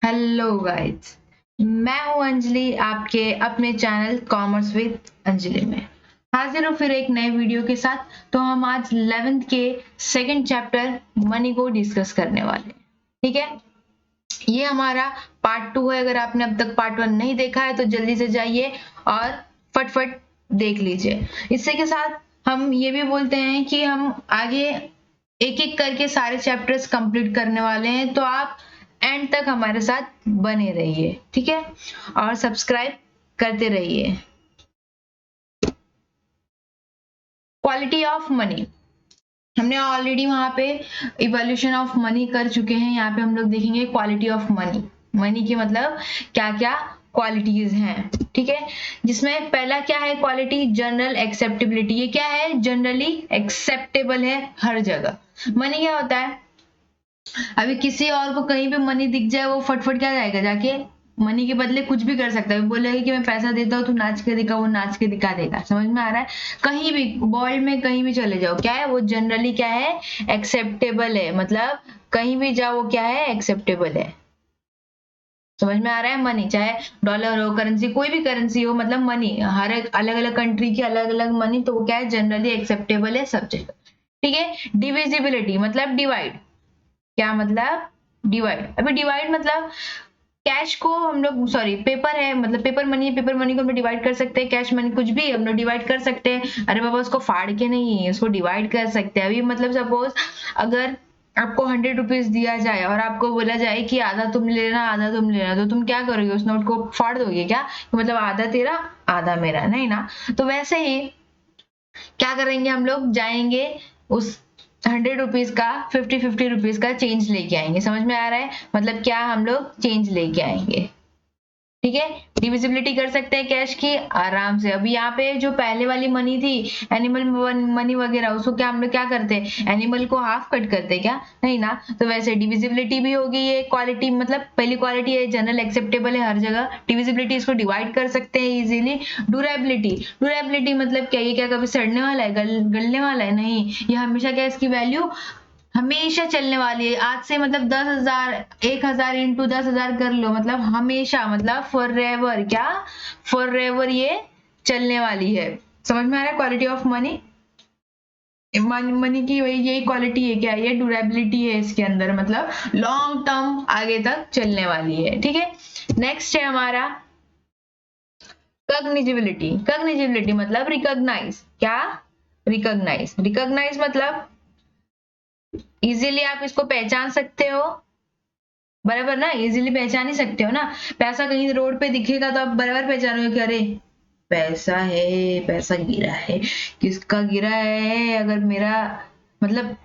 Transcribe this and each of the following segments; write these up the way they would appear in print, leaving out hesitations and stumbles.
Hello guys, मैं हूं अंजलि आपके अपने चैनल कॉमर्स विद अंजलि में हाजिर हूँ फिर एक नए वीडियो के साथ। तो हम आज 11th के सेकंड चैप्टर मनी को डिस्कस करने वाले हैं। ठीक है, ये हमारा पार्ट 2 है। अगर आपने अब तक पार्ट 1 नहीं देखा है तो जल्दी से जाइए और फटफट देख लीजिए। इसी के साथ हम ये भी बोलते हैं कि हम आगे एक एक करके सारे चैप्टर्स कंप्लीट करने वाले हैं, तो आप एंड तक हमारे साथ बने रहिए, ठीक है, और सब्सक्राइब करते रहिए। क्वालिटी ऑफ मनी, हमने ऑलरेडी वहां पे इवोल्यूशन ऑफ मनी कर चुके हैं। यहाँ पे हम लोग देखेंगे क्वालिटी ऑफ मनी। मनी की मतलब क्या क्या क्वालिटीज हैं, ठीक है, जिसमें पहला क्या है क्वालिटी, जनरल एक्सेप्टेबिलिटी। ये क्या है, जनरली एक्सेप्टेबल है हर जगह। मनी क्या होता है, अभी किसी और को कहीं पे मनी दिख जाए वो फटफट क्या जाएगा, जाके मनी के बदले कुछ भी कर सकता है। बोलेगा कि मैं पैसा देता हूँ, तू नाच के दिखा, वो नाच के दिखा देगा। समझ में आ रहा है? कहीं भी वर्ल्ड में कहीं भी चले जाओ, क्या है वो, जनरली क्या है, एक्सेप्टेबल है। मतलब कहीं भी जाओ वो क्या है, एक्सेप्टेबल है। समझ में आ रहा है? मनी चाहे डॉलर हो, करेंसी, कोई भी करेंसी हो, मतलब मनी हर एक अलग अलग कंट्री की अलग अलग मनी, तो वो क्या है, जनरली एक्सेप्टेबल है सब जगह। ठीक है। डिविजिबिलिटी मतलब डिवाइड। क्या मतलब, डिवाइड। अभी डिवाइड मतलब कैश को हम लोग, सॉरी पेपर है, मतलब पेपर मनी है, पेपर मनी को हम लोग डिवाइड कर सकते हैं। कैश मनी कुछ भी हम लोग डिवाइड कर सकते हैं। अरे बाबा उसको फाड़ के नहीं, उसको डिवाइड कर सकते हैं। अभी मतलब सपोज अगर आपको 100 रुपीज दिया जाए और आपको बोला जाए कि आधा तुम लेना आधा तुम लेना, तो तुम क्या करोगे, उस नोट को फाड़ दोगे क्या? मतलब आधा तेरा आधा मेरा, नहीं ना। तो वैसे ही क्या करेंगे, हम लोग जाएंगे उस 100 रुपीज का 50 रुपीज का चेंज लेके आएंगे। समझ में आ रहा है? मतलब क्या, हम लोग चेंज लेके आएंगे। ठीक है। डिविजिबिलिटी कर सकते हैं कैश की आराम से। अभी यहाँ पे जो पहले वाली मनी थी, एनिमल मनी वगैरह, उसको क्या हम लोग क्या करते हैं, एनिमल को हाफ कट करते हैं क्या? नहीं ना। तो वैसे डिविजिबिलिटी भी होगी ये क्वालिटी, मतलब पहली क्वालिटी है जनरल एक्सेप्टेबल है हर जगह। डिविजिबिलिटी, इसको डिवाइड कर सकते हैं इजीली। ड्यूरेबिलिटी, ड्यूरेबिलिटी मतलब क्या, ये क्या कभी सड़ने वाला है, गलने वाला है? नहीं, ये हमेशा क्या, इसकी वैल्यू हमेशा चलने वाली है। आज से मतलब 10,000, 1,000 इंटू 10,000 कर लो, मतलब हमेशा, मतलब फॉर एवर, क्या फॉर एवर ये चलने वाली है। समझ में आ रहा है? क्वालिटी ऑफ मनी, मनी की वही यही क्वालिटी है, क्या ये ड्यूरेबिलिटी है इसके अंदर, मतलब लॉन्ग टर्म आगे तक चलने वाली है। ठीक है। नेक्स्ट है हमारा कग्निजिबिलिटी। कग्निजिबिलिटी मतलब रिकॉग्नाइज। क्या, रिकॉग्नाइज। रिकॉग्नाइज मतलब इजीली आप इसको पहचान सकते हो, बराबर ना, इजीली पहचान ही सकते हो ना। पैसा कहीं रोड पे दिखेगा तो आप बराबर पहचानोगे कि अरे पैसा है, पैसा गिरा है। किसका गिरा है, अगर मेरा मतलब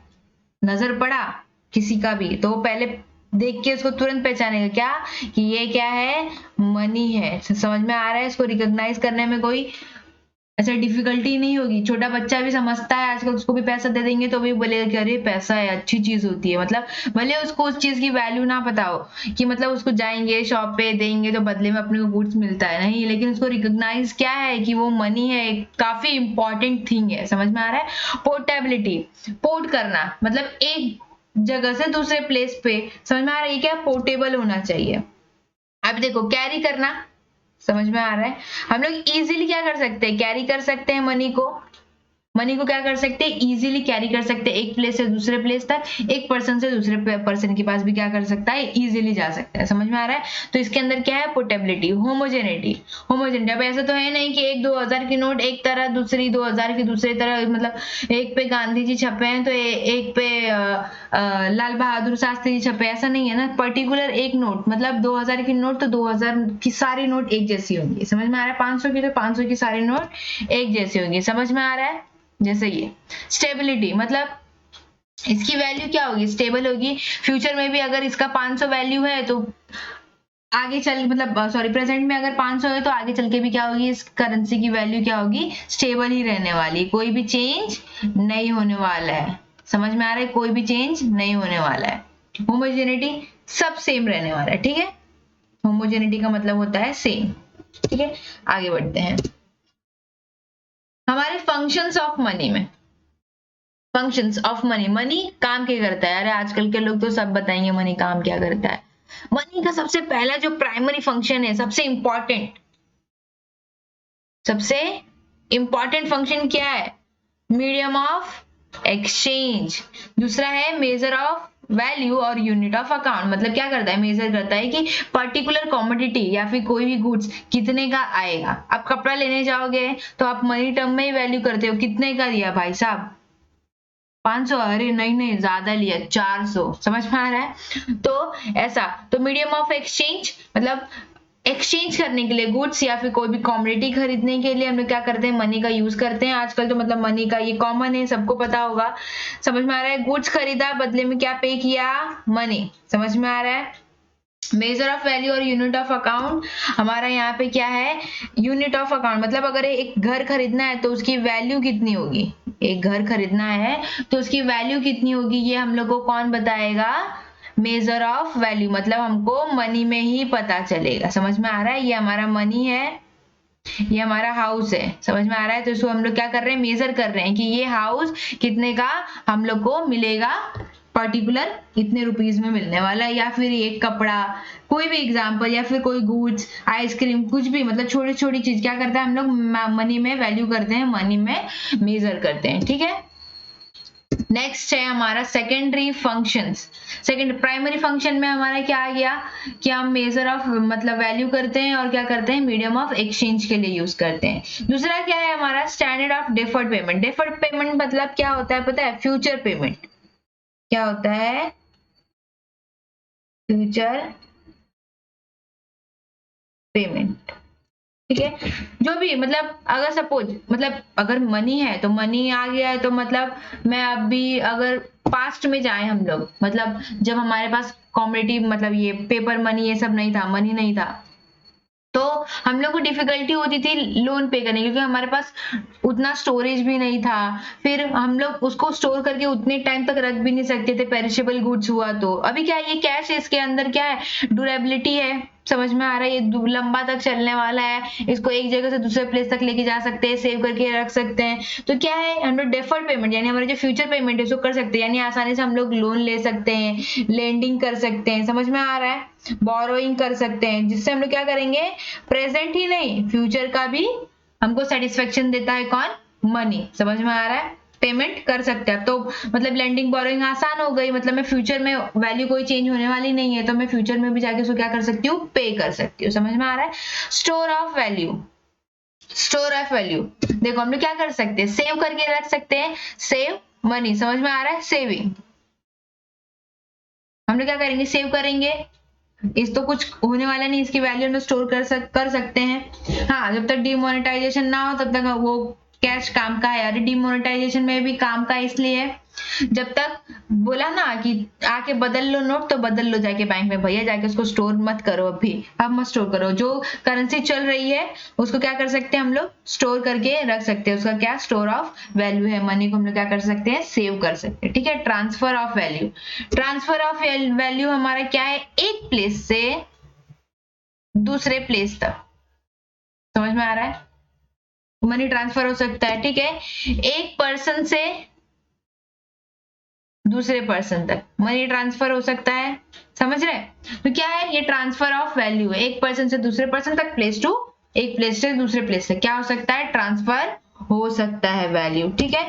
नजर पड़ा किसी का भी, तो वो पहले देख के उसको तुरंत पहचानेगा, क्या कि ये क्या है, मनी है। समझ में आ रहा है? इसको रिकॉग्नाइज करने में कोई ऐसा डिफिकल्टी नहीं होगी। छोटा बच्चा भी समझता है आजकल, उसको भी पैसा दे देंगे तो भी बोलेगा कि अरे पैसा है, अच्छी चीज होती है। मतलब भले उसको उस चीज की वैल्यू ना पता हो, कि मतलब उसको जाएंगे शॉप पे देंगे तो बदले में अपने को गुड्स मिलता है, नहीं, लेकिन उसको रिकॉग्नाइज क्या है कि वो मनी है, काफी इंपॉर्टेंट थिंग है। समझ में आ रहा है? पोर्टेबिलिटी, पोर्ट करना मतलब एक जगह से दूसरे प्लेस पे। समझ में आ रहा है? ये क्या, पोर्टेबल होना चाहिए। अब देखो कैरी करना, समझ में आ रहा है? हम लोग इजीली क्या कर सकते हैं, कैरी कर सकते हैं मनी को। मनी को क्या कर सकते हैं, इजीली कैरी कर सकते हैं एक प्लेस से दूसरे प्लेस तक। एक पर्सन से दूसरे पर्सन के पास भी क्या कर सकता है, इजीली जा सकता है। समझ में आ रहा है? तो इसके अंदर क्या है, पोर्टेबिलिटी। होमोजेनिटी, होमोजेनिटी, अब ऐसा तो है नहीं कि एक 2,000 की नोट एक तरह, दूसरी 2,000 की दूसरी तरह, मतलब एक पे गांधी जी छपे हैं तो एक पे लाल बहादुर शास्त्री जी छपे, ऐसा नहीं है ना। पर्टिकुलर एक नोट, मतलब 2,000 की नोट तो 2,000 की सारी नोट एक जैसी होंगी। समझ में आ रहा है? 500 की तो 500 की सारी नोट एक जैसी होंगी। समझ में आ रहा है? जैसे ये स्टेबिलिटी, मतलब इसकी वैल्यू क्या होगी, स्टेबल होगी। फ्यूचर में भी अगर इसका 500 वैल्यू है तो आगे चल, मतलब सॉरी प्रेजेंट में अगर 500 है तो आगे चल के भी क्या होगी, इस करेंसी की वैल्यू क्या होगी, स्टेबल ही रहने वाली, कोई भी चेंज नहीं होने वाला है। समझ में आ रहा है? कोई भी चेंज नहीं होने वाला है। होमोजेनिटी, सब सेम रहने वाला है। ठीक है। होमोजेनिटी का मतलब होता है सेम। ठीक है, आगे बढ़ते हैं हमारे फंक्शंस ऑफ मनी में। फंक्शंस ऑफ मनी, मनी काम क्या करता है? अरे आजकल के लोग तो सब बताएंगे मनी काम क्या करता है। मनी का सबसे पहला जो प्राइमरी फंक्शन है, सबसे इंपॉर्टेंट फंक्शन क्या है? Medium of exchange. दूसरा है मेजर ऑफ वैल्यू और यूनिट ऑफ अकाउंट। मतलब क्या करता है? मेजर करता है कि पर्टिकुलर कॉमोडिटी या फिर कोई भी गुड्स कितने का आएगा। आप कपड़ा लेने जाओगे तो आप मनी टर्म में ही वैल्यू करते हो, कितने का दिया भाई साहब? 500? अरे नहीं ज्यादा लिया, 400। समझ में आ रहा है? तो ऐसा, तो मीडियम ऑफ एक्सचेंज मतलब एक्सचेंज करने के लिए गुड्स या फिर कोई भी कॉमोडिटी खरीदने के लिए हम लोग क्या करते हैं? मनी का यूज करते हैं। आजकल तो मतलब मनी का ये कॉमन है, सबको पता होगा। समझ में आ रहा है? गुड्स खरीदा, बदले में क्या पे किया? मनी। समझ में आ रहा है? मेजर ऑफ वैल्यू और यूनिट ऑफ अकाउंट हमारा यहाँ पे क्या है? यूनिट ऑफ अकाउंट मतलब अगर एक घर खरीदना है तो उसकी वैल्यू कितनी होगी? एक घर खरीदना है तो उसकी वैल्यू कितनी होगी, ये हम लोग को कौन बताएगा? Measure of value. मतलब हमको मनी में ही पता चलेगा। समझ में आ रहा है? ये हमारा मनी है, ये हमारा हाउस है। समझ में आ रहा है? तो इसको हम लोग क्या कर रहे हैं? मेजर कर रहे हैं कि ये हाउस कितने का हम लोग को मिलेगा, पर्टिकुलर इतने रुपीज में मिलने वाला है। या फिर एक कपड़ा, कोई भी एग्जाम्पल, या फिर कोई गुड्स, आइसक्रीम, कुछ भी, मतलब छोटी छोटी चीज क्या करता है हम लोग? मनी में वैल्यू करते हैं, मनी में मेजर करते हैं। ठीक है। नेक्स्ट है हमारा secondary functions. Second primary function में हमारा क्या आ गया कि हम मेजर ऑफ मतलब वैल्यू करते हैं और क्या करते हैं? मीडियम ऑफ एक्सचेंज के लिए यूज करते हैं। दूसरा क्या है हमारा? Standard of deferred payment. Deferred payment मतलब क्या होता है पता है? Future payment. क्या होता है? Future payment. ठीक है। जो भी मतलब अगर सपोज मतलब अगर मनी है तो मनी आ गया है, तो मतलब मैं अभी अगर पास्ट में जाए हम लोग, मतलब जब हमारे पास कॉमोडिटी मतलब ये पेपर मनी ये सब नहीं था, मनी नहीं था, तो हम लोग को डिफिकल्टी होती थी लोन पे करने, क्योंकि हमारे पास उतना स्टोरेज भी नहीं था। फिर हम लोग उसको स्टोर करके उतने टाइम तक रख भी नहीं सकते थे, पेरिशेबल गुड्स हुआ तो। अभी क्या है? ये कैश है, इसके अंदर क्या है? ड्यूरेबिलिटी है। समझ में आ रहा है? ये लंबा तक चलने वाला है, इसको एक जगह से दूसरे प्लेस तक लेके जा सकते हैं, सेव करके रख सकते हैं। तो क्या है? हम लोग डेफर्ड पेमेंट यानी हमारे जो फ्यूचर पेमेंट है उसको कर सकते हैं, यानी आसानी से हम लोग लोन ले सकते हैं, लेंडिंग कर सकते हैं। समझ में आ रहा है? बोरोइंग कर सकते हैं, जिससे हम लोग क्या करेंगे? प्रेजेंट ही नहीं, फ्यूचर का भी हमको सेटिस्फेक्शन देता है कौन? मनी। समझ में आ रहा है? पेमेंट कर सकते हैं तो मतलब लेंडिंग बोरोइंग आसान हो गई। मतलब मैं फ्यूचर में वैल्यू कोई चेंज होने वाली नहीं है, तो मैं फ्यूचर में भी जाके उसको क्या कर सकती हूँ? पे कर सकती हूँ। समझ में आ रहा है? Store of value. Store of value देखो हम लोग क्या कर सकते हैं? सेव करके रख सकते हैं, सेव मनी। समझ में आ रहा है? सेविंग। हम लोग क्या करेंगे? सेव करेंगे, इस तो कुछ होने वाला नहीं, इसकी वैल्यू हम स्टोर कर सकते हैं। हाँ, जब तक डिमोनेटाइजेशन ना हो तब तक वो कैश काम का है। अरे डिमोनेटाइजेशन में भी काम का इसलिए है, जब तक बोला ना कि आके बदल लो नोट, तो बदल लो जाके बैंक में, भैया जाके उसको स्टोर मत करो, अभी अब मत स्टोर करो। जो करेंसी चल रही है उसको क्या कर सकते हैं हम लोग? स्टोर करके रख सकते हैं। उसका क्या? स्टोर ऑफ वैल्यू है। मनी को हम लोग क्या कर सकते हैं? सेव कर सकते हैं। ठीक है। Transfer of value. Transfer of value हमारा क्या है? एक प्लेस से दूसरे प्लेस तक। समझ में आ रहा है? मनी ट्रांसफर हो सकता है। ठीक है। एक पर्सन से दूसरे पर्सन तक मनी ट्रांसफर हो सकता है। समझ रहे? तो क्या है? ये ट्रांसफर ऑफ वैल्यू है। एक पर्सन से दूसरे पर्सन तक, प्लेस टू एक प्लेस से दूसरे प्लेस से क्या हो सकता है? ट्रांसफर हो सकता है वैल्यू। ठीक है।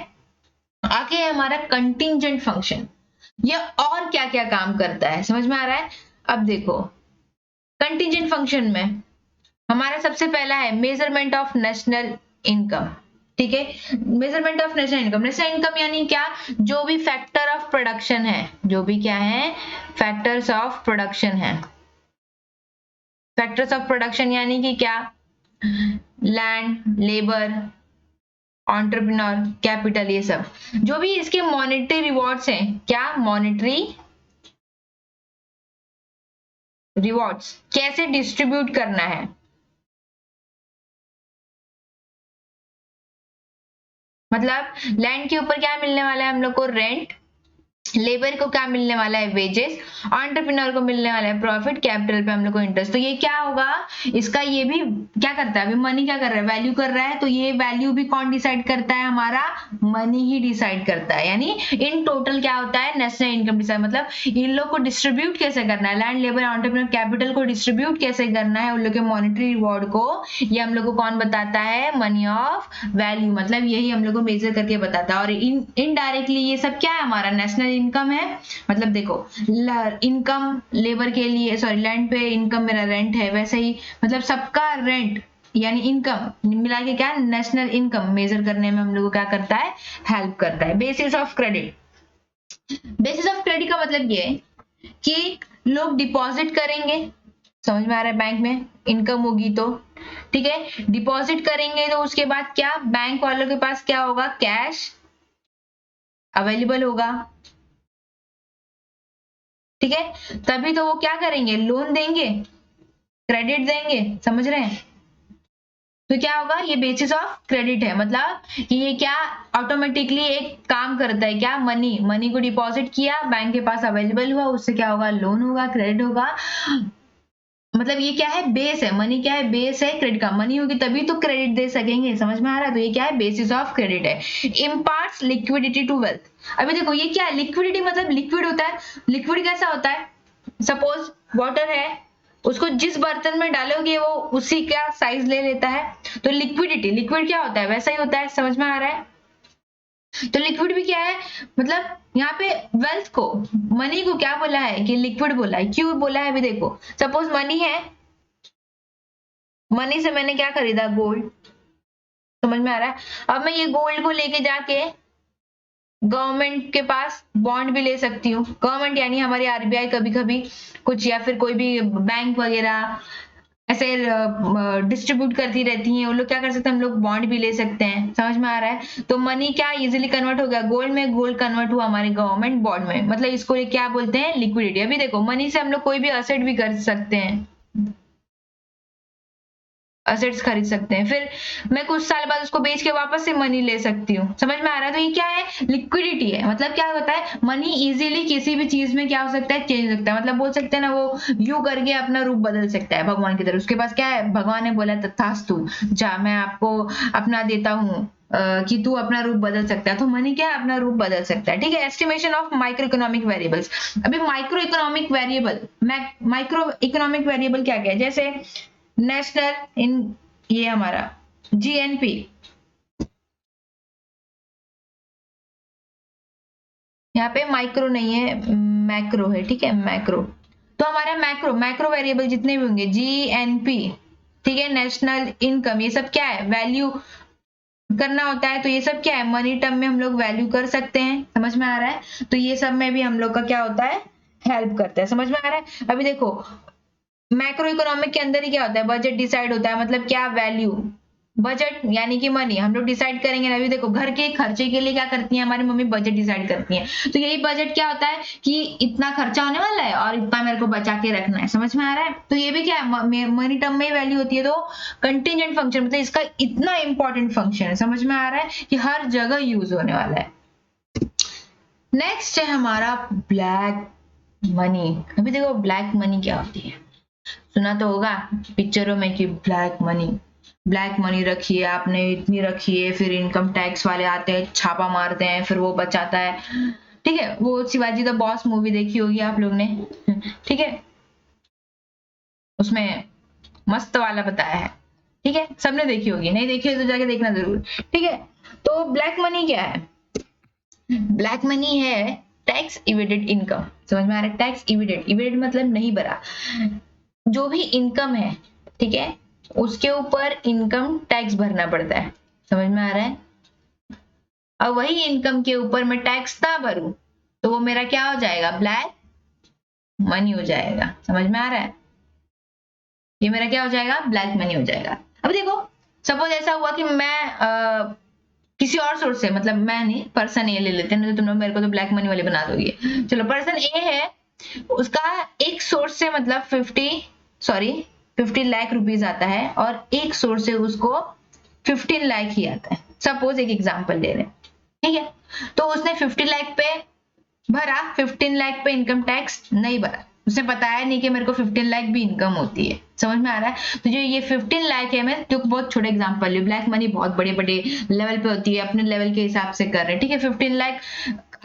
आगे है हमारा कंटिंजेंट फंक्शन। ये और क्या क्या काम करता है? समझ में आ रहा है? अब देखो कंटिंजेंट फंक्शन में हमारा सबसे पहला है मेजरमेंट ऑफ नेशनल इनकम। ठीक है। Measurement of national income. National income यानी क्या? जो भी फैक्टर ऑफ प्रोडक्शन है, जो भी क्या है? फैक्टर्स ऑफ प्रोडक्शन है। फैक्टर्स ऑफ प्रोडक्शन यानी कि क्या? लैंड, लेबर, एंटरप्रेन्योर, कैपिटल, ये सब जो भी इसके मॉनेटरी रिवॉर्ड्स हैं। क्या? मॉनेटरी रिवॉर्ड्स कैसे डिस्ट्रीब्यूट करना है? मतलब लैंड के ऊपर क्या मिलने वाला है हम लोग को? रेंट। लेबर को क्या मिलने वाला है, वेजेस, एंटरप्रेन्योर को मिलने वाला है प्रॉफिट, कैपिटल पे हम लोग को इंटरेस्ट। तो ये क्या होगा, इसका ये भी क्या करता है, अभी मनी क्या कर रहा है, वैल्यू कर रहा है, तो ये वैल्यू भी कौन डिसाइड करता है, हमारा मनी ही डिसाइड करता है। यानी इन टोटल क्या होता है, नेशनल इनकम डिसाइड, मतलब इन लोग को डिस्ट्रीब्यूट कैसे करना है, लैंड, लेबर, एंटरप्रेन्योर, कैपिटल को डिस्ट्रीब्यूट कैसे करना है उन लोग के मॉनेटरी रिवॉर्ड को, ये हम लोग को कौन बताता है, मनी ऑफ वैल्यू, मतलब यही हम लोग को मेजर करके बताता है। और इनडायरेक्टली ये सब क्या है, हमारा नेशनल इनकम है। मतलब देखो इनकम लेबर के लिए, सॉरी लैंड पे इनकम मेरा रेंट है, वैसे ही मतलब सबका रेंट यानी इनकम मिला के क्या नेशनल इनकम मेजर करने में हम लोग को क्या करता है, हेल्प करता है। Basis of credit, basis of credit का मतलब ये है कि लोग डिपॉजिट करेंगे, समझ में आ रहा है, बैंक में इनकम होगी तो ठीक है, डिपॉजिट करेंगे तो उसके बाद क्या बैंक वालों के पास क्या होगा, कैश अवेलेबल होगा, ठीक है, तभी तो वो क्या करेंगे, लोन देंगे, क्रेडिट देंगे, समझ रहे हैं। तो क्या होगा, ये बेसिस ऑफ क्रेडिट है, मतलब कि ये क्या ऑटोमेटिकली एक काम करता है, क्या मनी को डिपॉजिट किया, बैंक के पास अवेलेबल हुआ, उससे क्या होगा, लोन होगा, क्रेडिट होगा। मतलब ये क्या है, बेस है, मनी क्या है, बेस है क्रेडिट का, मनी होगी तभी तो क्रेडिट दे सकेंगे, समझ में आ रहा है। तो ये क्या है, बेसिस ऑफ क्रेडिट है। इम्पार्ट्स लिक्विडिटी टू वेल्थ, अभी देखो ये क्या है, लिक्विडिटी मतलब लिक्विड होता है, लिक्विड कैसा होता है, सपोज वाटर है, उसको जिस बर्तन में डालोगे वो उसी का साइज ले लेता है, तो लिक्विडिटी, लिक्विड क्या होता है, वैसा ही होता है, समझ में आ रहा है। तो लिक्विड भी क्या है, मतलब यहाँ पे वेल्थ को, मनी को क्या बोला है कि लिक्विड बोला है, क्यों बोला है, अभी देखो सपोज मनी है, मनी से मैंने क्या खरीदा, गोल्ड, समझ में आ रहा है। अब मैं ये गोल्ड को लेके जाके गवर्नमेंट के पास बॉन्ड भी ले सकती हूँ, गवर्नमेंट यानी हमारी आरबीआई कभी कभी कुछ, या फिर कोई भी बैंक वगैरह ऐसे डिस्ट्रीब्यूट करती रहती हैं, वो लोग क्या कर सकते हैं, हम लोग बॉन्ड भी ले सकते हैं, समझ में आ रहा है। तो मनी क्या इजीली कन्वर्ट हो गया गोल्ड में, गोल्ड कन्वर्ट हुआ हमारे गवर्नमेंट बॉन्ड में, मतलब इसको ये क्या बोलते हैं, लिक्विडिटी। अभी देखो मनी से हम लोग कोई भी असेट भी कर सकते हैं, असेट्स खरीद सकते हैं, फिर मैं कुछ साल बाद उसको बेच के वापस से मनी ले सकती हूँ, समझ में आ रहा है। तो ये क्या है, लिक्विडिटी है, मतलब क्या होता है, मनी इजीली किसी भी चीज में क्या हो सकता है, चेंज हो सकता है, मतलब बोल सकते हैं ना वो यू करके अपना रूप बदल सकता है भगवान की तरह, उसके पास क्या है, भगवान ने बोला तथास्तु, जा मैं आपको अपना देता हूँ कि तू अपना रूप बदल सकता है, तो मनी क्या है, अपना रूप बदल सकता है, ठीक है। Estimation of micro economic variables, अभी micro economic variable, micro economic variable क्या क्या है, जैसे नेशनल इन, ये हमारा जीएनपी, यहाँ पे माइक्रो नहीं है, मैक्रो है, ठीक है, मैक्रो। तो हमारा मैक्रो, मैक्रो वेरिएबल जितने भी होंगे, जीएनपी, ठीक है, नेशनल इनकम, ये सब क्या है, वैल्यू करना होता है, तो ये सब क्या है, मनी टर्म में हम लोग वैल्यू कर सकते हैं, समझ में आ रहा है। तो ये सब में भी हम लोग का क्या होता है, हेल्प करता है, समझ में आ रहा है। अभी देखो मैक्रो इकोनॉमिक के अंदर ही क्या होता है, बजट डिसाइड होता है, मतलब क्या वैल्यू, बजट यानी कि मनी हम लोग डिसाइड करेंगे ना। अभी देखो घर के खर्चे के लिए क्या करती हैं हमारी मम्मी, बजट डिसाइड करती हैं, तो यही बजट क्या होता है कि इतना खर्चा होने वाला है और इतना मेरे को बचा के रखना है, समझ में आ रहा है। तो ये भी क्या है, मनी टर्म में वैल्यू होती है। तो कंटिजेंट फंक्शन मतलब इसका इतना इंपॉर्टेंट फंक्शन है, समझ में आ रहा है कि हर जगह यूज होने वाला है। नेक्स्ट है हमारा ब्लैक मनी। अभी देखो ब्लैक मनी क्या होती है, सुना तो होगा पिक्चरों में कि ब्लैक मनी, ब्लैक मनी रखिए आपने, इतनी रखिए, फिर इनकम टैक्स वाले आते हैं छापा मारते हैं, फिर वो बचाता है, ठीक है। वो शिवाजी द बॉस मूवी देखी होगी आप लोग ने, ठीक है, उसमें मस्त वाला बताया है, ठीक है, सबने देखी होगी, नहीं देखी हो तो जाके देखना जरूर, ठीक है। तो ब्लैक मनी क्या है, ब्लैक मनी है टैक्स इवेडेड इनकम, समझ में आ रहा है, टैक्स इवेडेड, इवेडेड मतलब नहीं भरा, जो भी इनकम है, ठीक है, उसके ऊपर इनकम टैक्स भरना पड़ता है, समझ में आ रहा है। और वही इनकम के ऊपर मैं टैक्स ना भरूं तो वो मेरा क्या हो जाएगा, ब्लैक मनी हो जाएगा, समझ में आ रहा है। ये मेरा क्या हो जाएगा, ब्लैक मनी हो जाएगा। अब देखो सपोज ऐसा हुआ कि मैं किसी और सोर्स से, मतलब मैं नहीं, पर्सन ए ले लेते हैं, तो तुम लोग मेरे को तो ब्लैक मनी वाले बना दोगे। चलो पर्सन ए है, उसका एक सोर्स से मतलब 50 लाख रुपीज आता है और एक सोर्स से उसको 15 लाख ही आता है, सपोज एक एग्जांपल ले रहे हैं, ठीक है। तो उसने 50 लाख पे भरा 15 लाख पे इनकम टैक्स नहीं भरा, उसने बताया नहीं कि मेरे को 15 लाख भी इनकम होती है। समझ में आ रहा है? तो जो ये 15 लाख है, मैं जो बहुत छोटे एग्जांपल है, ब्लैक मनी बहुत बड़े बड़े लेवल पे होती है, अपने लेवल के हिसाब से कर रहे हैं, ठीक है। 15 लाख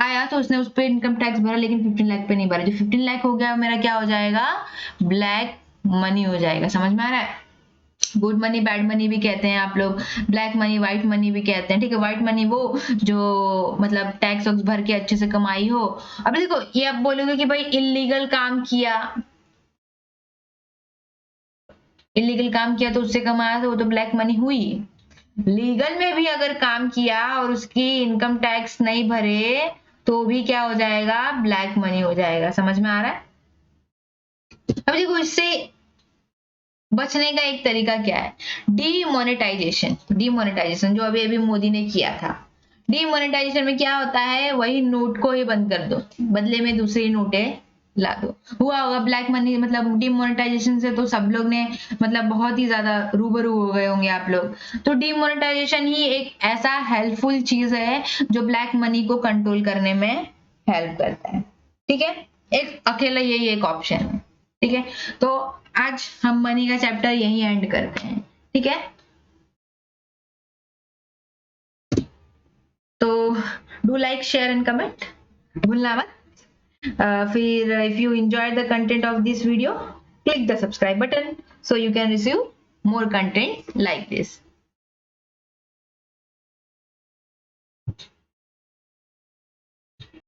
आया तो उसने उस पर इनकम टैक्स भरा, लेकिन 15 लाख पे नहीं भरा। जो 15 लाख हो गया मेरा क्या हो जाएगा, ब्लैक मनी हो जाएगा। समझ में आ रहा है? गुड मनी बैड मनी भी कहते हैं आप लोग, ब्लैक मनी व्हाइट मनी भी कहते हैं, ठीक है। व्हाइट मनी वो जो मतलब टैक्स वैक्स भर के अच्छे से कमाई हो। अब देखो ये आप बोलोगे कि भाई इलीगल काम किया, इलीगल काम किया तो उससे कमाया, तो वो तो ब्लैक मनी हुई। लीगल में भी अगर काम किया और उसकी इनकम टैक्स नहीं भरे तो भी क्या हो जाएगा, ब्लैक मनी हो जाएगा। समझ में आ रहा है? अब देखो इससे बचने का एक तरीका क्या है, डीमोनेटाइजेशन। डीमोनेटाइजेशन जो अभी अभी मोदी ने किया था। डीमोनेटाइजेशन में क्या होता है, वही नोट को ही बंद कर दो, बदले में दूसरी नोटें ला दो। हुआ होगा ब्लैक मनी, मतलब डीमोनेटाइजेशन से तो सब लोग ने मतलब बहुत ही ज्यादा रूबरू हो गए होंगे आप लोग। तो डीमोनेटाइजेशन ही एक ऐसा हेल्पफुल चीज है जो ब्लैक मनी को कंट्रोल करने में हेल्प करता है, ठीक है। एक अकेला यही एक ऑप्शन है, ठीक है। तो आज हम मनी का चैप्टर यही एंड करते हैं, ठीक है। तो do like share and comment, भूलना मत। फिर if you enjoyed the content of this video, click the subscribe button so you can receive more content like this.